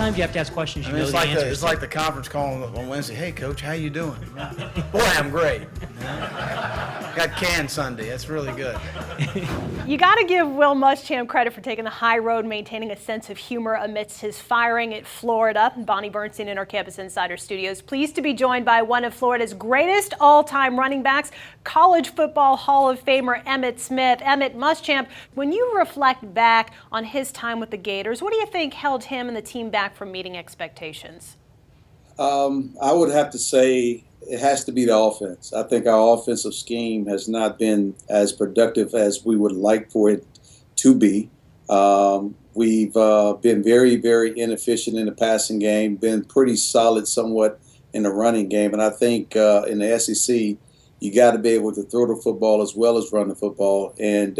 sometimes you have to ask questions you know it's the answers. it's like the conference call on Wednesday. Hey, Coach, how you doing? Boy, I'm great. Got canned Sunday. That's really good. You got to give Will Muschamp credit for taking the high road, maintaining a sense of humor amidst his firing at Florida. Bonnie Bernstein in our Campus Insider studios. Pleased to be joined by one of Florida's greatest all-time running backs, College Football Hall of Famer Emmitt Smith. Emmitt Muschamp, when you reflect back on his time with the Gators, what do you think held him and the team back from meeting expectations? I would have to say it has to be the offense. I think our offensive scheme has not been as productive as we would like for it to be. We've been very, very inefficient in the passing game, been pretty solid somewhat in the running game. And I think in the SEC, you got to be able to throw the football as well as run the football. And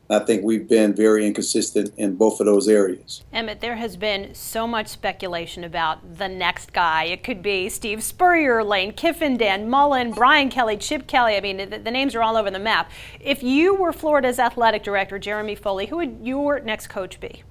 I think we've been very inconsistent in both of those areas. Emmitt, there has been so much speculation about the next guy. It could be Steve Spurrier, Lane Kiffin, Dan Mullen, Brian Kelly, Chip Kelly. I mean, the names are all over the map. If you were Florida's athletic director, Jeremy Foley, who would your next coach be?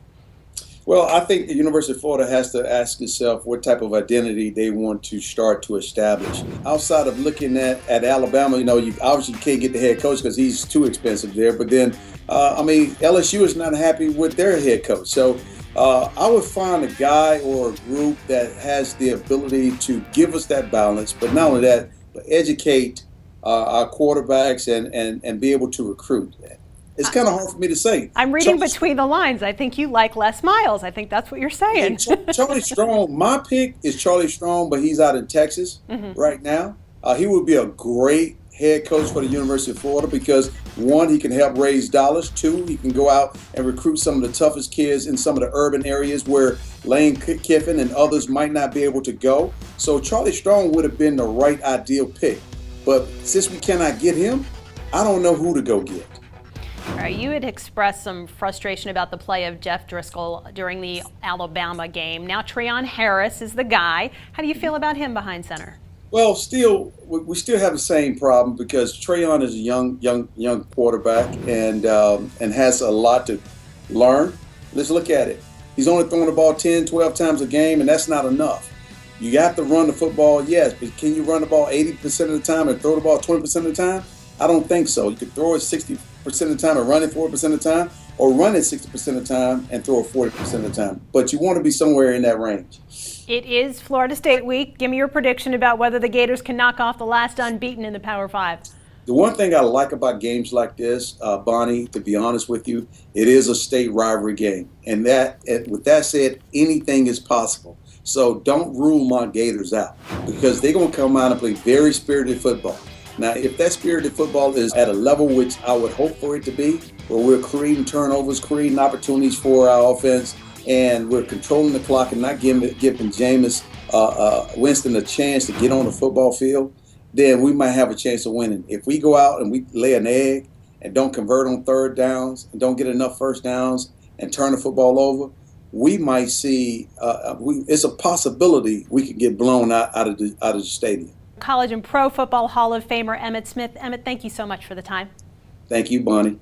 Well, I think the University of Florida has to ask itself what type of identity they want to start to establish. Outside of looking at Alabama, you obviously can't get the head coach because he's too expensive there. But then, LSU is not happy with their head coach. So I would find a guy or a group that has the ability to give us that balance, but not only that, but educate our quarterbacks and be able to recruit. It's kind of hard for me to say. I'm reading between the lines. I think you like Les Miles. I think that's what you're saying. Charlie Strong, my pick is Charlie Strong, but he's out in Texas right now. He would be a great head coach for the University of Florida because, one, he can help raise dollars. Two, he can go out and recruit some of the toughest kids in some of the urban areas where Lane Kiffin and others might not be able to go. So Charlie Strong would have been the right ideal pick. But since we cannot get him, I don't know who to go get. All right, you had expressed some frustration about the play of Jeff Driscoll during the Alabama game. Now Treon Harris is the guy. How do you feel about him behind center? Well, we still have the same problem because Treon is a young quarterback and has a lot to learn. Let's look at it. He's only throwing the ball 10, 12 times a game, and that's not enough. You have to run the football, yes, but can you run the ball 80% of the time and throw the ball 20% of the time? I don't think so. You could throw it 60% of the time and run it 40% of the time, or run it 60% of the time and throw it 40% of the time. But you want to be somewhere in that range. It is Florida State week. Give me your prediction about whether the Gators can knock off the last unbeaten in the Power Five. The one thing I like about games like this, Bonnie, to be honest with you, it is a state rivalry game. And with that said, anything is possible. So don't rule my Gators out because they're going to come out and play very spirited football. Now, if that spirited football is at a level which I would hope for it to be, where we're creating turnovers, creating opportunities for our offense, and we're controlling the clock and not giving Jameis Winston a chance to get on the football field, then we might have a chance of winning. If we go out and we lay an egg and don't convert on third downs and don't get enough first downs and turn the football over, we might see it's a possibility we could get blown out of the stadium. College and Pro Football Hall of Famer Emmitt Smith. Emmitt, thank you so much for the time. Thank you, Bonnie.